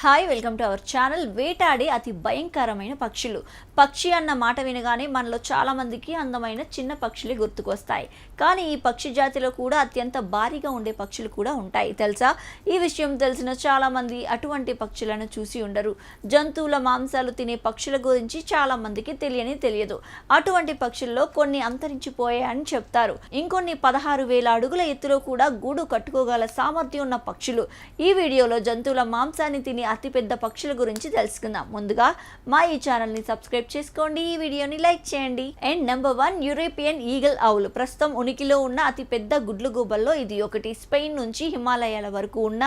Hi welcome to our channel. వేటాడే అతి భయంకరమైన పక్షులు. పక్షి అన్న మాట వినగానే మనలో చాలా మందికి అందమైన చిన్న పక్షులే గుర్తుకొస్తాయి. కానీ ఈ పక్షి జాతిలో కూడా అత్యంత భారీగా ఉండే పక్షులు కూడా ఉంటాయి. తెలుసా? ఈ విషయం తెలిసిన చాలా మంది అటువంటి పక్షులను చూసి ఉండరు. జంతువుల మాంసాలు తినే పక్షుల గురించి చాలా మందికి తెలియదు. అటువంటి పక్షుల్లో కొన్ని అంతరించిపోయాయని చెప్తారు. ఇంకొన్ని 16,000 అడుగుల ఎత్తులో కూడా గూడు కట్టుకోగల సామర్థ్యం ఉన్న పక్షులు. ఈ వీడియోలో జంతువుల మాంసాన్ని తినే అతిపెద్ద పక్షుల గురించి తెలుసుకుందాం. ముందుగా మా ఈ ఛానల్ ని సబ్స్క్రైబ్ చేసుకోండి, ఈ వీడియోని లైక్ చేయండి. And number 1 European eagle owl. ప్రస్తుతం ఉనికిలో ఉన్న అతిపెద్ద గుడ్లుగూబల్లో ఇది ఒకటి. స్పెయిన్ నుంచి హిమాలయాల వరకు ఉన్న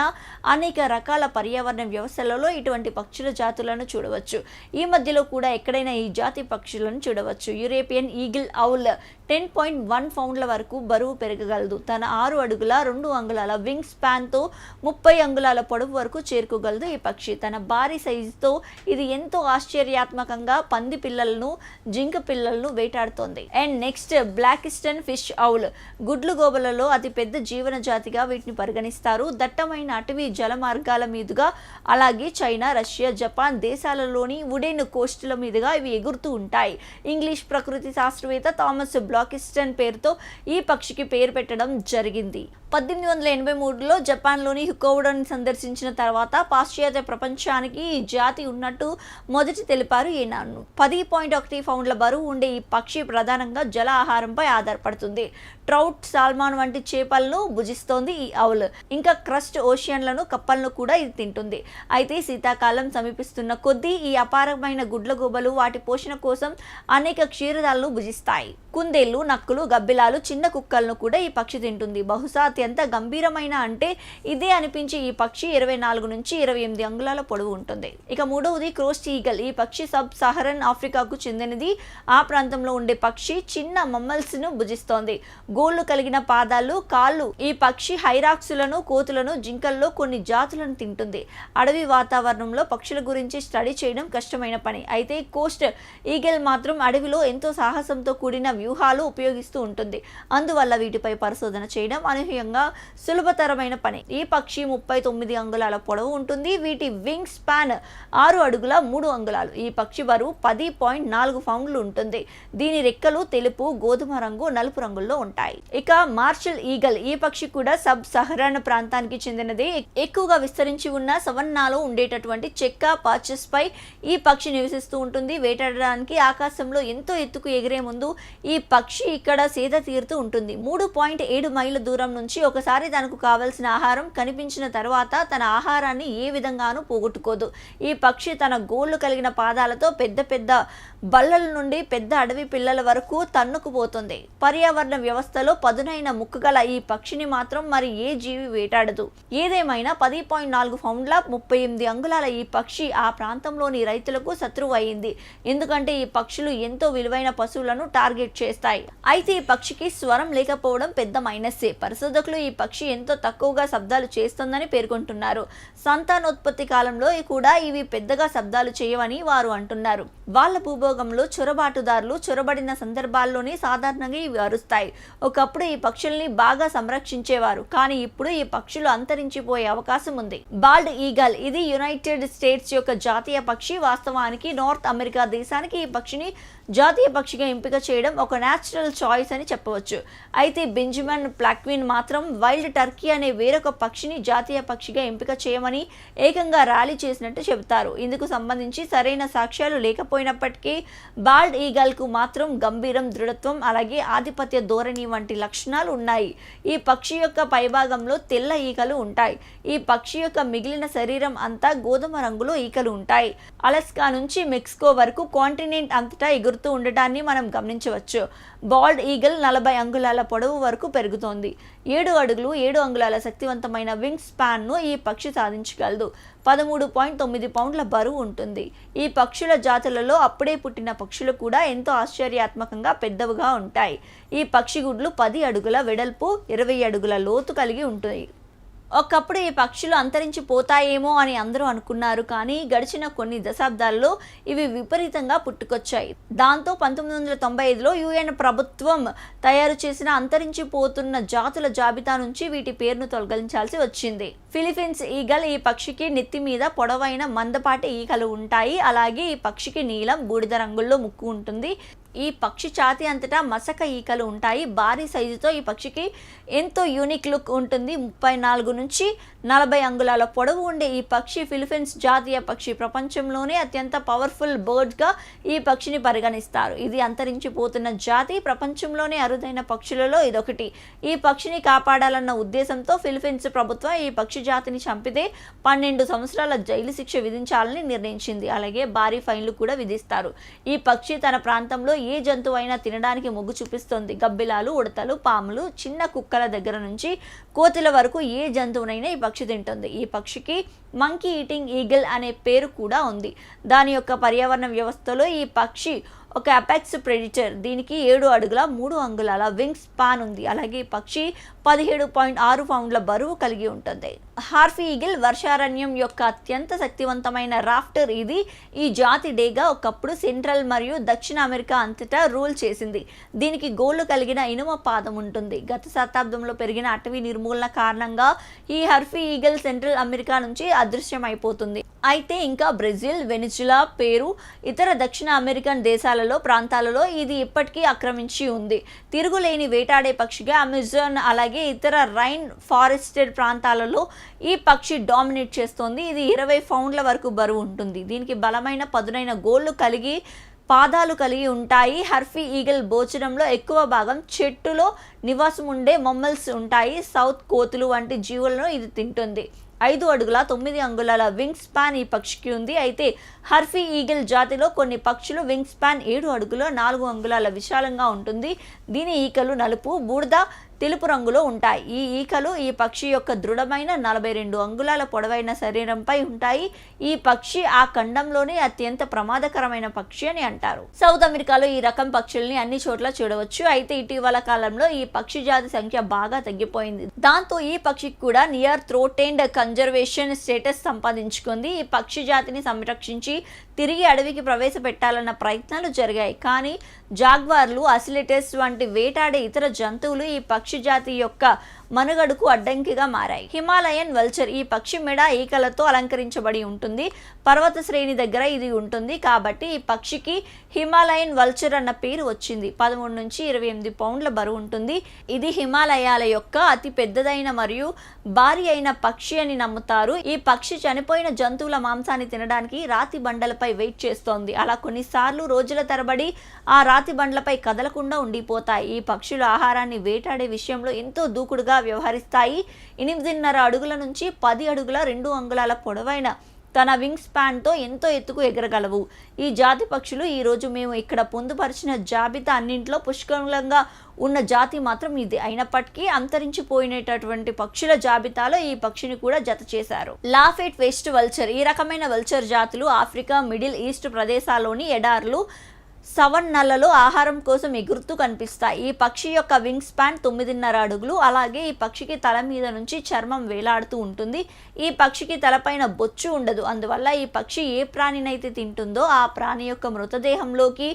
అనేక రకాల పర్యావరణ వ్యవస్థలలో ఇటువంటి పక్షుల జాతులను చూడవచ్చు. ఈ మధ్యలో కూడా ఎక్కడైనా ఈ జాతి పక్షులను చూడవచ్చు. యూరోపియన్ ఈగిల్ ఔల్ 10.1 పౌండ్ల వరకు బరువు పెరగగలదు. తన 6 అడుగుల 2 అంగుళాల వింగ్ స్పాన్ తో 30 అంగుళాల పొడవు వరకు చేరుకోగలదు. ఈ పక్షి తన భారీ సైజుతో ఇది ఎంతో ఆశ్చర్యాత్మకంగా పంది పిల్లలను, జింక పిల్లలను వేటాడుతోంది. And next Blakiston fish owl. గుడ్లు గోబలలో అతి పెద్ద జీవన జాతిగా వీటిని పరిగణిస్తారు. దట్టమైన అటవీ జల మార్గాల మీదుగా, అలాగే చైనా, రష్యా, జపాన్ దేశాలలోని వుడెన్ కోస్టుల మీదుగా ఇవి ఎగురుతూ ఉంటాయి. ఇంగ్లీష్ ప్రకృతి శాస్త్రవేత్త థామస్ బ్లాకిస్టన్ పేరుతో ఈ పక్షికి పేరు పెట్టడం జరిగింది. 1883లో జపాన్లోని హుకోవుడోని సందర్శించిన తర్వాత పాశ్చాత్య ప్రపంచానికి ఈ జాతి ఉన్నట్టు మొదటి తెలిపారు ఈయన. 10.1 పౌండ్ల బరువు ఉండే ఈ పక్షి ప్రధానంగా జల ఆహారంపై ఆధారపడుతుంది. ట్రౌట్, సాల్మాన్ వంటి చేపలను భుజిస్తోంది ఈ ఔల్. ఇంకా క్రస్ట్ ఓషియన్లను, కప్పలను కూడా ఇది తింటుంది. అయితే శీతాకాలం సమీపిస్తున్న కొద్దీ ఈ అపారమైన గుడ్లగూబలు వాటి పోషణ కోసం అనేక క్షీరదాలను భుజిస్తాయి. కుందేళ్లు, నక్కులు, గబ్బిలాలు, చిన్న కుక్కలను కూడా ఈ పక్షి తింటుంది. బహుశా అత్యంత గంభీరమైన అంటే ఇదే అనిపించి ఈ పక్షి 24 నుంచి 28 అంగుళాల పొడవు ఉంటుంది. ఇక మూడవది క్రోస్ట్ ఈగల్. ఈ పక్షి సబ్ సహరన్ ఆఫ్రికాకు చెందినది. ఆ ప్రాంతంలో ఉండే పక్షి చిన్న మమ్మల్స్ ను భుజిస్తోంది. గోళ్లు కలిగిన పాదాలు, కాళ్ళు. ఈ పక్షి హైరాక్సులను, కోతులను, జింకల్లో కొన్ని జాతులను తింటుంది. అడవి వాతావరణంలో పక్షుల గురించి స్టడీ చేయడం కష్టమైన పని. అయితే కోస్ట్ ఈగల్ మాత్రం అడవిలో ఎంతో సాహసంతో కూడిన వ్యూహాలు ఉపయోగిస్తూ ఉంటుంది. అందువల్ల వీటిపై పరిశోధన చేయడం అనూహ్యంగా సులభతరమైన పని. ఈ పక్షి 39 అంగుళాల పొడవు ఉంటుంది. వీటి వింగ్ స్పాన్ 6 అడుగుల 3 అంగుళాలు. ఈ పక్షి బరువు 10.4 పౌండ్లు ఉంటుంది. దీని రెక్కలు తెలుపు, గోధుమ రంగు, నలుపు రంగుల్లో ఉంటాయి. ఇక మార్షల్ ఈగల్. ఈ పక్షి కూడా సబ్ సహరన్ ప్రాంతానికి చెందినది. ఎక్కువగా విస్తరించి ఉన్న సవన్నాలో ఉండేటటువంటి చెక్క పాచెస్ పై ఈ పక్షి నివసిస్తూ ఉంటుంది. వేటాడడానికి ఆకాశంలో ఎంతో ఎత్తుకు ఎగిరే ముందు ఈ పక్షి ఇక్కడ సేద తీరుతూ ఉంటుంది. 3.7 మైళ్ళ దూరం నుంచి ఒకసారి తనకు కావలసిన ఆహారం కనిపించిన తర్వాత తన ఆహారాన్ని ఏ విధంగానూ పోగొట్టుకోదు. ఈ పక్షి తన గోళ్లు కలిగిన పాదాలతో పెద్ద పెద్ద బల్లల నుండి పెద్ద అడవి పిల్లల వరకు తన్నుకుపోతుంది. పర్యావరణ వ్యవస్థలో పదునైన ముక్కు గల ఈ పక్షిని మాత్రం మరి ఏ జీవి వేటాడదు. ఏదేమైనా 10.4 పౌండ్ల 38 అంగుళాల ఈ పక్షి ఆ ప్రాంతంలోని రైతులకు శత్రువు అయింది. ఎందుకంటే ఈ పక్షులు ఎంతో విలువైన పశువులను టార్గెట్ చేస్తాయి. అయితే ఈ పక్షికి స్వరం లేకపోవడం పెద్ద మైనస్సే. పరిశోధకులు ఈ పక్షి ఎంతో తక్కువగా శబ్దాలు చేస్తుందని పేర్కొంటున్నారు. సంతానోత్పత్తి కాలంలో కూడా ఇవి పెద్దగా శబ్దాలు చేయవని వారు అంటున్నారు. వాళ్ళ భూభాగంలో చొరబాటుదారులు చొరబడిన సందర్భాల్లోనే సాధారణంగా ఇవి అరుస్తాయి. ఒకప్పుడు ఈ పక్షుల్ని బాగా సంరక్షించేవారు, కానీ ఇప్పుడు ఈ పక్షులు అంతరించిపోయే అవకాశం ఉంది. Bald eagle. ఇది యునైటెడ్ స్టేట్స్ యొక్క జాతీయ పక్షి. వాస్తవానికి నార్త్ అమెరికా దేశానికి ఈ పక్షిని జాతీయ పక్షిగా ఎంపిక చేయడం ఒక న్యాచురల్ చాయిస్ అని చెప్పవచ్చు. అయితే బెంజమిన్ ఫ్లాంక్విన్ మాత్రం వైల్డ్ టర్కీ అనే వేరొక పక్షిని జాతీయ పక్షిగా ఎంపిక చేయమని ఏకంగా ర్యాలీ చేసినట్టు చెబుతారు. ఇందుకు సంబంధించి సరైన సాక్ష్యాలు లేకపోయినప్పటికీ బాల్డ్ ఈగల్ కు మాత్రం గంభీరం, దృఢత్వం, అలాగే ఆధిపత్య ధోరణి వంటి లక్షణాలు ఉన్నాయి. ఈ పక్షి యొక్క పైభాగంలో తెల్ల ఈకలు ఉంటాయి. ఈ పక్షి యొక్క మిగిలిన శరీరం అంతా గోధుమ రంగులో ఈకలు ఉంటాయి. అలస్కా నుంచి మెక్సికో వరకు కాంటినెంట్ అంతటా ఎగురుతూ ఉండటాన్ని మనం గమనించవచ్చు. బాల్డ్ ఈగల్ 40 అంగుళాల పొడవు వరకు పెరుగుతోంది. 7 అడుగులు 7 అంగుళాల శక్తివంతమైన వింగ్ స్పాన్ ను ఈ పక్షి సాధించగలదు. 13.9 పౌండ్ల బరువు ఉంటుంది. ఈ పక్షుల జాతులలో అప్పుడే పుట్టిన పక్షులు కూడా ఎంతో ఆశ్చర్యాత్మకంగా పెద్దవిగా ఉంటాయి. ఈ పక్షి గుడ్లు 10 అడుగుల వెడల్పు, 20 అడుగుల లోతు కలిగి ఉంటాయి. ఒకప్పుడు ఈ పక్షులు అంతరించిపోతాయేమో అని అందరూ అనుకున్నారు, కానీ గడిచిన కొన్ని దశాబ్దాల్లో ఇవి విపరీతంగా పుట్టుకొచ్చాయి. దాంతో 1995లో యుఎన్ ప్రభుత్వం తయారు చేసిన అంతరించిపోతున్న జాతుల జాబితా నుంచి వీటి పేరును తొలగించాల్సి వచ్చింది. Philippines eagle. ఈ పక్షికి నెత్తి మీద పొడవైన మందపాటి ఈకలు ఉంటాయి. అలాగే ఈ పక్షికి నీలం, బూడిద రంగుల్లో ముక్కు ఉంటుంది. ఈ పక్షి ఛాతీ అంతటా మసక ఈకలు ఉంటాయి. భారీ సైజుతో ఈ పక్షికి ఎంతో యూనిక్ లుక్ ఉంటుంది. 34 నుంచి 40 అంగుళాల పొడవు ఉండే ఈ పక్షి ఫిలిప్పీన్స్ జాతీయ పక్షి. ప్రపంచంలోనే అత్యంత పవర్ఫుల్ బర్డ్గా ఈ పక్షిని పరిగణిస్తారు. ఇది అంతరించిపోతున్న జాతి. ప్రపంచంలోనే అరుదైన పక్షులలో ఇదొకటి. ఈ పక్షిని కాపాడాలన్న ఉద్దేశంతో ఫిలిప్పీన్స్ ప్రభుత్వం ఈ పక్షి జాతిని చంపితే 12 సంవత్సరాల జైలు శిక్ష విధించాలని నిర్ణయించింది. అలాగే భారీ ఫైన్లు కూడా విధిస్తారు. ఈ పక్షి తన ప్రాంతంలో ఏ జంతువు అయినా తినడానికి మొగ్గు చూపిస్తుంది. గబ్బిలాలు, ఉడతలు, పాములు, చిన్న కుక్కల దగ్గర నుంచి కోతుల వరకు ఏ జంతువునైనా ఈ పక్షి తింటుంది. ఈ పక్షికి మంకీ ఈటింగ్ ఈగిల్ అనే పేరు కూడా ఉంది. దాని యొక్క పర్యావరణ వ్యవస్థలో ఈ పక్షి ఒక అపెక్స్ ప్రెడిటర్. దీనికి 7 అడుగుల 3 అంగుళాల వింగ్ స్పాన్ ఉంది. అలాగే ఈ పక్షి 17.6 పౌండ్ల బరువు కలిగి ఉంటుంది. హార్ఫీ ఈగిల్ వర్షారణ్యం యొక్క అత్యంత శక్తివంతమైన రాఫ్టర్. ఇది ఈ జాతి డేగా ఒకప్పుడు సెంట్రల్ మరియు దక్షిణ అమెరికా అంతటా రూల్ చేసింది. దీనికి గోళ్లు కలిగిన ఇనుమ పాదం ఉంటుంది. గత శతాబ్దంలో పెరిగిన అటవీ నిర్మూలన కారణంగా ఈ హార్ఫీ ఈగిల్ సెంట్రల్ అమెరికా నుంచి అదృశ్యమైపోతుంది. అయితే ఇంకా బ్రెజిల్, వెనిజులా, పెరు, ఇతర దక్షిణ అమెరికన్ దేశాలలో ప్రాంతాలలో ఇది ఇప్పటికీ ఆక్రమించి ఉంది. తిరుగులేని వేటాడే పక్షిగా అమెజాన్ అలాగే ఇతర రైన్ ఫారెస్టెడ్ ప్రాంతాలలో ఈ పక్షి డామినేట్ చేస్తోంది. ఇది 20 పౌండ్ల వరకు బరువు ఉంటుంది. దీనికి బలమైన పదునైన గోళ్లు పాదాలు కలిగి ఉంటాయి. హార్ఫీ ఈగిల్ భోజనంలో ఎక్కువ భాగం చెట్టులో నివాసం ఉండే మమ్మల్స్ ఉంటాయి. సౌత్ కోతులు వంటి జీవులను ఇది తింటుంది. 5 అడుగుల 9 అంగుళాల వింగ్ స్పాన్ ఈ పక్షికి ఉంది. అయితే హార్ఫీ ఈగిల్ జాతిలో కొన్ని పక్షులు వింగ్ స్పాన్ 7 అడుగుల 4 అంగుళాల విశాలంగా ఉంటుంది. దీని ఈకలు నలుపు, బూడిద, తెలుపు రంగులో ఉంటాయి. ఈ ఈకలు ఈ పక్షి యొక్క దృఢమైన 42 అంగుళాల పొడవైన శరీరంపై ఉంటాయి. ఈ పక్షి ఆ ఖండంలోనే అత్యంత ప్రమాదకరమైన పక్షి అని అంటారు. సౌత్ అమెరికాలో ఈ రకం పక్షుల్ని అన్ని చోట్ల చూడవచ్చు. అయితే ఇటీవల కాలంలో ఈ పక్షి జాతి సంఖ్య బాగా తగ్గిపోయింది. దాంతో ఈ పక్షికి కూడా నియర్ థ్రోటెండ్ కన్జర్వేషన్ స్టేటస్ సంపాదించుకుంది. ఈ పక్షి జాతిని సంరక్షించి తిరిగి అడవికి ప్రవేశపెట్టాలన్న ప్రయత్నాలు జరిగాయి. కానీ జాగ్వార్లు, అసిలేటర్స్ వంటి వేటాడే ఇతర జంతువులు ఈ పక్షి జాతి యొక్క మనుగడకు అడ్డంకిగా మారాయి. Himalayan vulture. ఈ పక్షి మెడ ఈకలతో అలంకరించబడి ఉంటుంది. పర్వత శ్రేణి దగ్గర ఇది ఉంటుంది కాబట్టి ఈ పక్షికి హిమాలయన్ వల్చర్ అన్న పేరు వచ్చింది. 13 నుంచి 28 పౌండ్ల బరువు ఉంటుంది. ఇది హిమాలయాల యొక్క అతి పెద్దదైన మరియు భారీ అయిన పక్షి అని నమ్ముతారు. ఈ పక్షి చనిపోయిన జంతువుల మాంసాన్ని తినడానికి రాతి బండలపై వెయిట్ చేస్తోంది. అలా కొన్నిసార్లు రోజుల తరబడి ఆ రాతి బండ్లపై కదలకుండా ఉండిపోతాయి. ఈ పక్షులు ఆహారాన్ని వేటాడే విషయంలో ఎంతో దూకుడుగా వ్యవహరిస్తాయి. 8.5 అడుగుల నుంచి 10 అడుగుల 2 అంగుళాల పొడవైన తన వింగ్ స్పాన్తో ఎంతో ఎత్తుకు ఎగరగలవు. ఈ జాతి పక్షులు ఈరోజు మేము ఇక్కడ పొందుపరిచిన జాబితా అన్నింటిలో పుష్కలంగా ఉన్న జాతి మాత్రం ఇది. అయినప్పటికీ అంతరించిపోయినటువంటి పక్షుల జాబితాలో ఈ పక్షిని కూడా జత చేశారు. లాఫెట్ వెస్ట్ వల్చర్. ఈ రకమైన వల్చర్ జాతులు ఆఫ్రికా, మిడిల్ ఈస్ట్ ప్రదేశాల్లోని ఎడార్లు, సవన్నలలో ఆహారం కోసం ఎగురుతూ కనిపిస్తాయి. ఈ పక్షి యొక్క వింగ్ స్పాన్ 9.5 అడుగులు. అలాగే ఈ పక్షికి తల మీద నుంచి చర్మం వేలాడుతూ ఉంటుంది. ఈ పక్షికి తలపైన బొచ్చు ఉండదు. అందువల్ల ఈ పక్షి ఏ ప్రాణినైతే తింటుందో ఆ ప్రాణి యొక్క మృతదేహంలోకి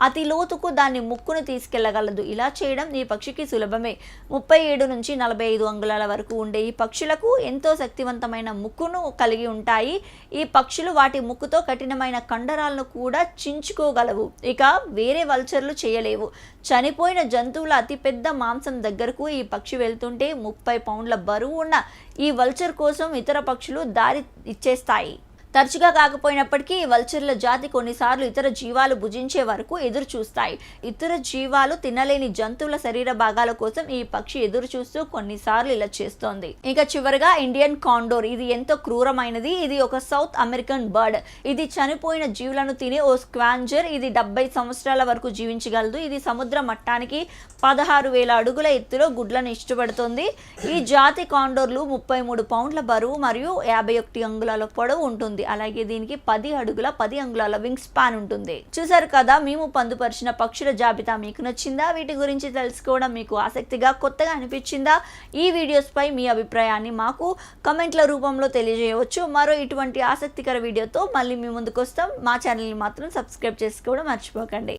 అతి లోతుకు దాన్ని ముక్కును తీసుకెళ్లగలదు. ఇలా చేయడం ఈ పక్షికి సులభమే. 37 నుంచి 45 అంగుళాల వరకు ఉండే ఈ పక్షులకు ఎంతో శక్తివంతమైన ముక్కును కలిగి ఉంటాయి. ఈ పక్షులు వాటి ముక్కుతో కఠినమైన కండరాలను కూడా చించుకోగలవు. ఇక వేరే వల్చర్లు చేయలేవు. చనిపోయిన జంతువుల అతిపెద్ద మాంసం దగ్గరకు ఈ పక్షి వెళ్తుంటే 30 పౌండ్ల బరువు ఉన్న ఈ వల్చర్ కోసం ఇతర పక్షులు దారి ఇచ్చేస్తాయి. తరచుగా కాకపోయినప్పటికీ ఈ వల్చర్ల జాతి కొన్నిసార్లు ఇతర జీవాలు భుజించే వరకు ఎదురు చూస్తాయి. ఇతర జీవాలు తినలేని జంతువుల శరీర భాగాల కోసం ఈ పక్షి ఎదురు చూస్తూ కొన్నిసార్లు ఇలా చేస్తోంది. ఇక చివరిగా ఇండియన్ కాండోర్. ఇది ఎంతో క్రూరమైనది. ఇది ఒక సౌత్ అమెరికన్ బర్డ్. ఇది చనిపోయిన జీవులను తినే ఓ స్క్వాంజర్. ఇది 70 సంవత్సరాల వరకు జీవించగలదు. ఇది సముద్ర మట్టానికి 16,000 అడుగుల ఎత్తులో గుడ్లను ఇష్టపడుతుంది. ఈ జాతి కాండోర్లు 33 పౌండ్ల బరువు మరియు 51 అంగుళాల పొడవు ఉంటుంది. అలాగే దీనికి 10 అడుగుల 10 అంగుళాల వింగ్ స్పాన్ ఉంటుంది. చూసారు కదా, మేము పొందుపరిచిన పక్షుల జాబితా మీకు నచ్చిందా? వీటి గురించి తెలుసుకోవడం మీకు ఆసక్తిగా కొత్తగా అనిపించిందా? ఈ వీడియోస్ పై మీ అభిప్రాయాన్ని మాకు కమెంట్ల రూపంలో తెలియజేయవచ్చు. మరో ఇటువంటి ఆసక్తికర వీడియోతో మళ్ళీ మీ ముందుకు వస్తాం. మా ఛానల్ని మాత్రం సబ్స్క్రైబ్ చేసుకోవడం మర్చిపోకండి.